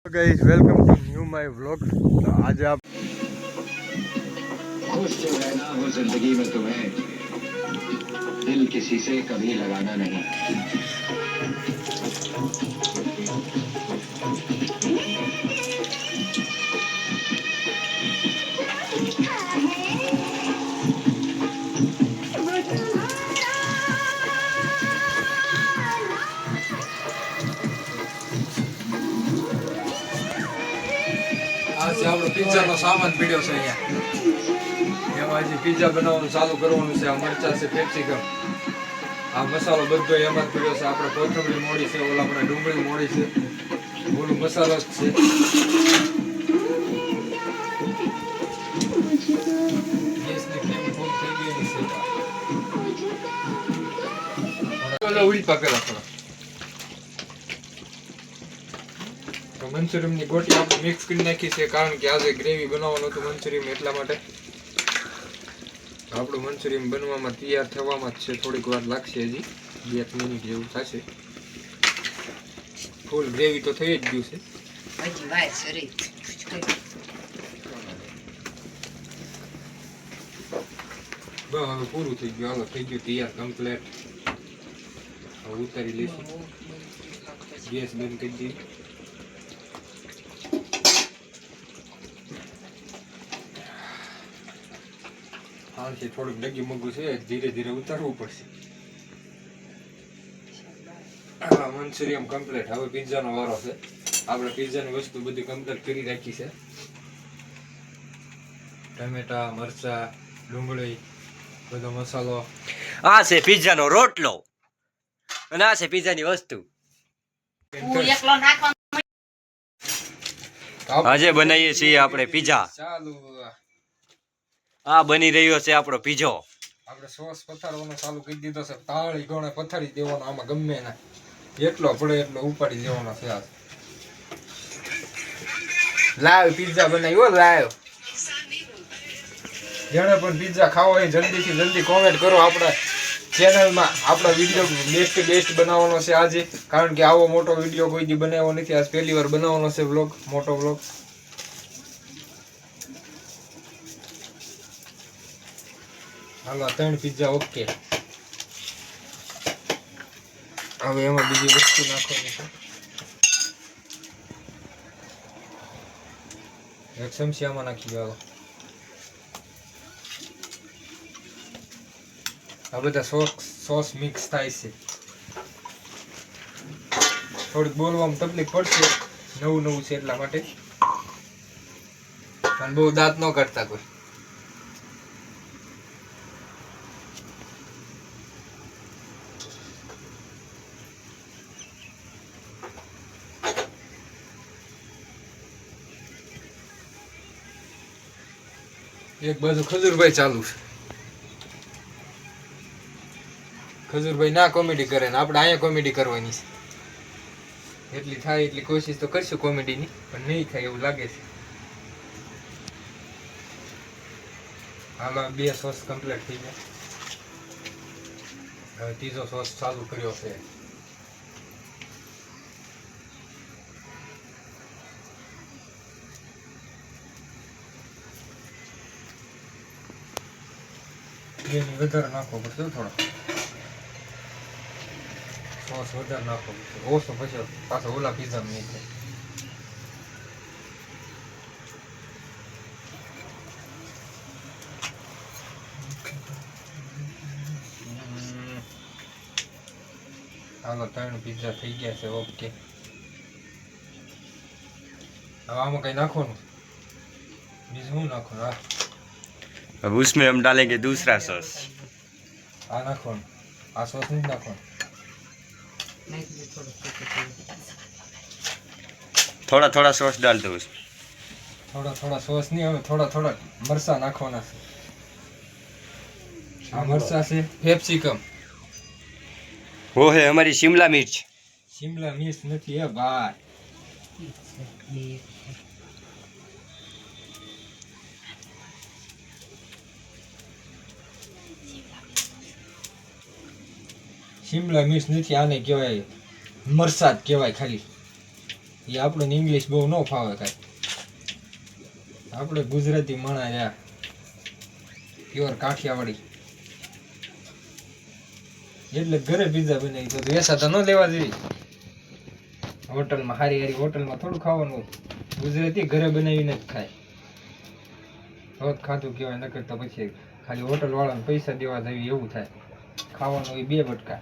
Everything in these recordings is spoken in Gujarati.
Guys welcome to new my vlog. तो आज आप खुश जो रहना हो जिंदगी में तुम्हें दिल किसी से कभी लगाना नहीं। आज આપણો પિઝાનો સામાન પીડ્યો છે અહીંયા. એમાં હજી પિઝા બનાવવાનું ચાલુ કરવાનું છે. આ મરચાં છે, કેપ્સિકમ, આ મસાલો બધો એમાં જ પીડ્યો છે. આપણે કોથમરી મોડી છે, ઓલા આપણે ડુંગળી મોડી છે, ઓલું મસાલો જ છે. ગેસની ફ્લેમ ફૂલ થઈ ગયેલી છે. ઓલા ઉડી પાકેલા થોડા મંચુરિયમની ગોટી આપણે મિક્સ કરી નાખી છે, કારણ કે આજે ગ્રેવી બનાવવાનું હતું મંચુરિયમ, એટલા માટે. આપણું મંચુરિયમ બનવામાં તૈયાર થવામાં જ છે. થોડીક વાર લાગશે, હજી 2 મિનિટ જેવું થશે. ફૂલ ગ્રેવી તો થઈ જ ગયું છે. બસ હવે પૂરું થઈ ગયું. હાલો, થઈ ગયું તૈયાર કમ્પ્લીટ. હવે ઉતારી લઈશું. ગેસ બંધ કરી દઈએ. હાલથી થોડુંક ડગી મોગું છે, ધીરે ધીરે ઉતારવું પડશે. હા, મંચુરિયમ કમ્પ્લીટ. હવે પિઝાનો વારો છે. આપણે પિઝાની વસ્તુ બધી કમ્પ્લીટ કરી રાખી છે. ટમેટા, મરચા, ડુંગળી, બધો મસાલો. આ છે પિઝાનો રોટલો અને આ છે પિઝાની વસ્તુ. આજે બનાવીએ છીએ આપણે પિઝા. ચાલુ. આ બની રહ્યો છે આપણો પીઝો. આપણે સોસ પથારવાનો ચાલુ કરી દીધો છે. તાળી ગણે પથારી દેવાનો. આમાં ગમે ના એટલો પડે એટલો ઉપાડી દેવાનો છે. આ લાવ પિઝા બનાવ્યો. લાવ જેણે પણ પિઝા ખાવો હોય જલ્દીથી જલ્દી કોમેન્ટ કરો. આપણા ચેનલમાં આપણા વિડીયો બેસ્ટ બનાવવાનો છે આજે, કારણ કે આવો મોટો વિડીયો કોઈ દી બનાવ્યો નથી. આજ પહેલી વાર બનાવવાનો છે વ્લોગ, મોટો વ્લોગ. હાલો, 3 પિઝા ઓકે. હવે એમાં બીજી વસ્તુ નાખવાની છે. એક ચમચી આમાં નાખી દો. આ બધા સોસ મિક્સ થાય છે. થોડીક બોલવામાં તકલીફ પડશે, નવું છે એટલા માટે. પણ બહુ દાંત ન કાઢતા કોઈ. એક બાજુ ખજૂરભાઈ ચાલુ છે. ખજૂરભાઈ ના કોમેડી કરે ને આપણે અહીંયા કોમેડી કરવાની છે. એટલી થાય એટલી કોશિશ તો કરશું કોમેડીની, પણ નહીં થાય એવું લાગે છે. હાલો, 2 સોસ કમ્પ્લીટ થઈ ગયા. હવે ત્રીજો સોસ ચાલુ કર્યો છે. એની વધારે નાખવો પડશે થોડો. સોસ વધારે નાખવો પડશે. ઓછો પછી પાછો ઓલા પિઝા નહીં થાય. હાલો, 3 પિઝા થઈ ગયા છે ઓકે. હવે આમાં કઈ નાખવાનું બીજું શું નાખવાનું? अब उसमें हम डालेंगे दूसरा सॉस. આ નાખવાનું. આ સોસ નહીં નાખવાનું. थोड़ा थोड़ा सॉस डाल दो उसमें. થોડા સોસ નહીં, હવે થોડા મરચા નાખવાના છે. આ મરચા છે, કેપ્સિકમ. वो है हमारी शिमला मिर्च. શિમલા મિર્ચ નથી હે ભાઈ. શિમલા મિર્ચ નથી, આને કહેવાય મરચાં જ કહેવાય ખાલી. એ આપણને ઇંગ્લિશ બહુ ન ફાવે કાંઈ. આપણે ગુજરાતી માણા રહ્યા પ્યોર કાઠિયાવાડી એટલે ઘરે પિઝા બનાવી તો વેસા તો ન લેવા જેવી. હોટલમાં હારી હારી હોટલમાં થોડું ખાવાનું હોય. ગુજરાતી ઘરે બનાવીને જ ખાય તો જ ખાધું કહેવાય. નકર તો પછી ખાલી હોટલ વાળાને પૈસા દેવા જેવી એવું થાય. ખાવાનું હોય 2 બટકા.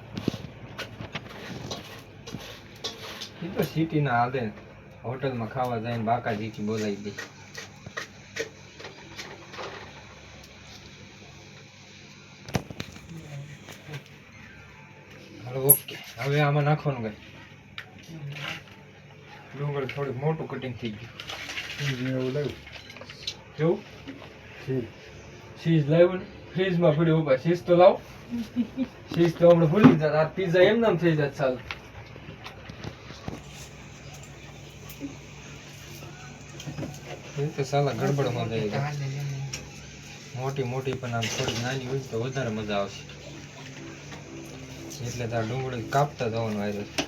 એ તો સિટીના હાલે હોટલમાં ખાવા જાય ને બાકાજીથી બોલાવી દે. હાલો ઓકે, હવે આમાં નાખવાનું કઈ ડુંગળી થોડીક મોટું કટિંગ થઈ ગયું. કેવું ચીઝ લાવ્યું ને ફ્રીજમાં પડ્યું ઉપર. ચીઝ તો લાવ. ચીઝ તો હમણાં ભૂલી જાય. આ પિઝા એમ નામ થઈ જાય. ચાલ એ તો સાલા ગડબડમાં જાય. મોટી મોટી પણ આમ થોડી નાની હોય તો વધારે મજા આવશે. એટલે તાર ડુંગળી કાપતા જવાનું આવ્યો છે.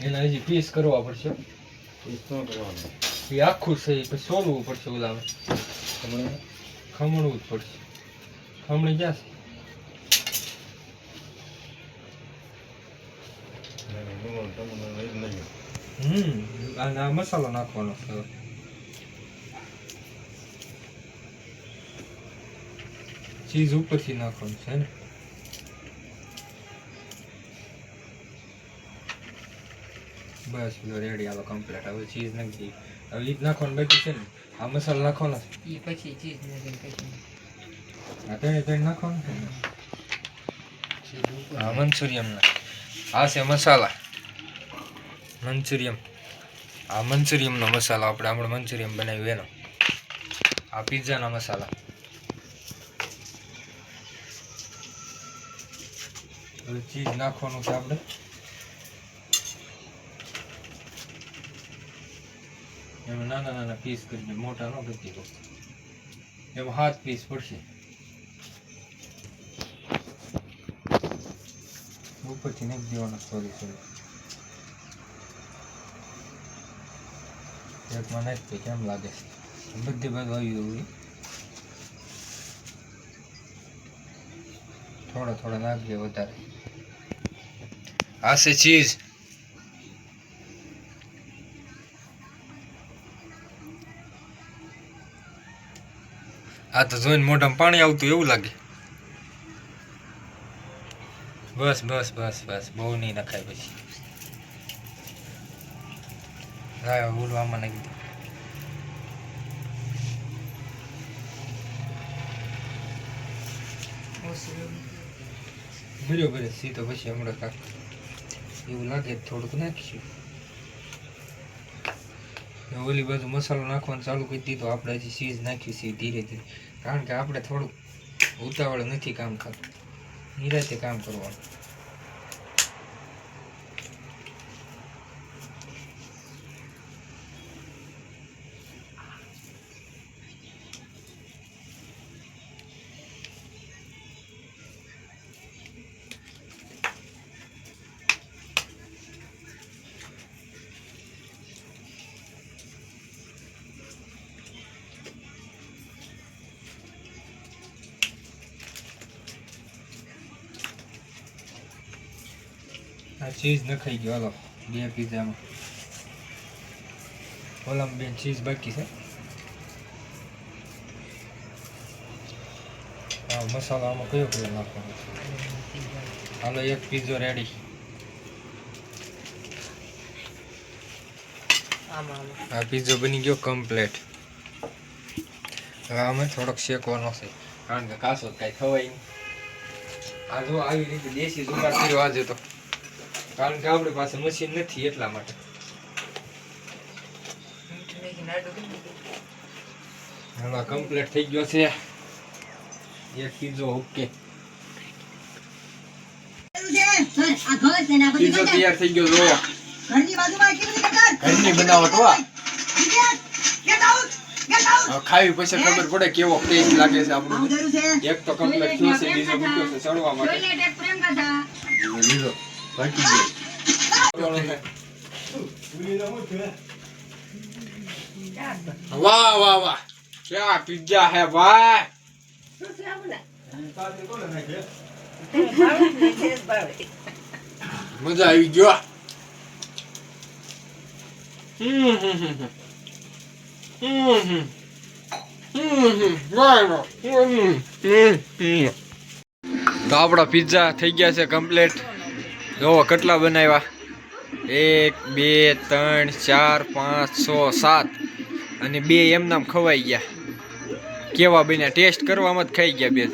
એને હજી પીસ કરવા પડશે. એ આખું છે પછી સોલવું પડશે. ઓલા ખમણવું જ પડશે. ખમણી ક્યાં છે? અને આ મસાલો નાખવાનો છે. ચીઝ ઉપરથી નાખવાનું છે ને. બસ રેડી. આલો કમ્પ્લીટ. હવે ચીઝ નાખી દઈએ. હવે ઈ જ નાખવાનું બાકી છે ને. આ મસાલો નાખવાનો છે. ઈ પછી ચીઝ નાખીને પછી આ તેને નાખવાનું છે. આ મંચુરિયમ ના આ છે મસાલા. મંચુરિયમ. આ મંચુરિયમનો મસાલો આપણે મંચુરિયમ બનાવ્યું એનો. આ પિઝાના મસાલા. હવે ચીઝ નાખવાનું છે આપણે. એમાં નાના નાના પીસ કરીને, મોટા ન કરી દો. એમાં 7 પીસ પડશે. ઉપરથી નાખી દેવાના. સોરી એકમાં નાખી કેમ લાગે છે? બધી બાજુ આવી જવું. થોડા થોડા નાખજે વધારે. આ છે ચીઝ. આ તો જોઈને મોઢામાં પાણી આવતું એવું લાગે. બસ બસ બસ બસ બહુ નહીં નખાય પછી. લાવ ઓલું આમાં નાખી દે. બરાબર સીધો પછી હમણાં કાંક એવું લાગે થોડુંક નાખીશું. ઓલી બાજુ મસાલો નાખવાનું ચાલુ કરી દીધો. આપણે હજી ચીઝ નાખ્યું છે ધીરે ધીરે. કારણ કે આપણે થોડુંક ઉતાવળ નથી કામ થતું. નિરાતે કામ કરવાનું. આ ચીઝ નખાઈ ગયો. હાલો 2 પિઝામાં. ઓલામાં 2 ચીઝ બાકી છે. હા મસાલો આમાં કયો કયો નાખવાનો? હાલો 1 પિઝો રેડી. આ પિઝો બની ગયો કમ્પ્લીટ. હવે આમાં થોડોક શેકવાનો છે. કારણ કે કાસો કાંઈ ખવાય નહીં. આ જો આવી રીતે દેશી જુગાડ કર્યો આજે તો. કારણ કે આપણી પાસે મશીન નથી એટલા માટે. હવે કમ્પ્લીટ થઈ ગયો છે. 1 પિઝો ઓકે. પિઝો તૈયાર થઈ ગયો. જો ઘરની બનાવટ હો. ખાવી પછી ખબર પડે કેવો ટેસ્ટ લાગે છે આપણને. એક તો કમ્પ્લીટ થયો છે, બીજો મૂક્યો છે ચડવા માટે. લીધો બાકી ગયો. વાહ વાહ વાહ क्या पिज्जा है भाई મજા આવી ગયો તો આપણા પિઝા થઈ ગયા છે કમ્પ્લીટ જોવો કેટલા બનાવ્યા 1 2 3 4 5 6 7 અને 2 એમનામ ખવાઈ ગયા કેવા બન્યા ટેસ્ટ કરવામાં જ ખાઈ ગયા 2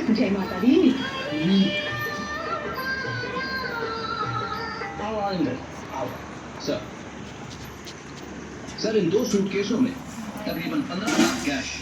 તો जय माता दी आओ अंदर आओ सर सर इन 2 सूटकेसों में तकरीबन 15 लाख कैश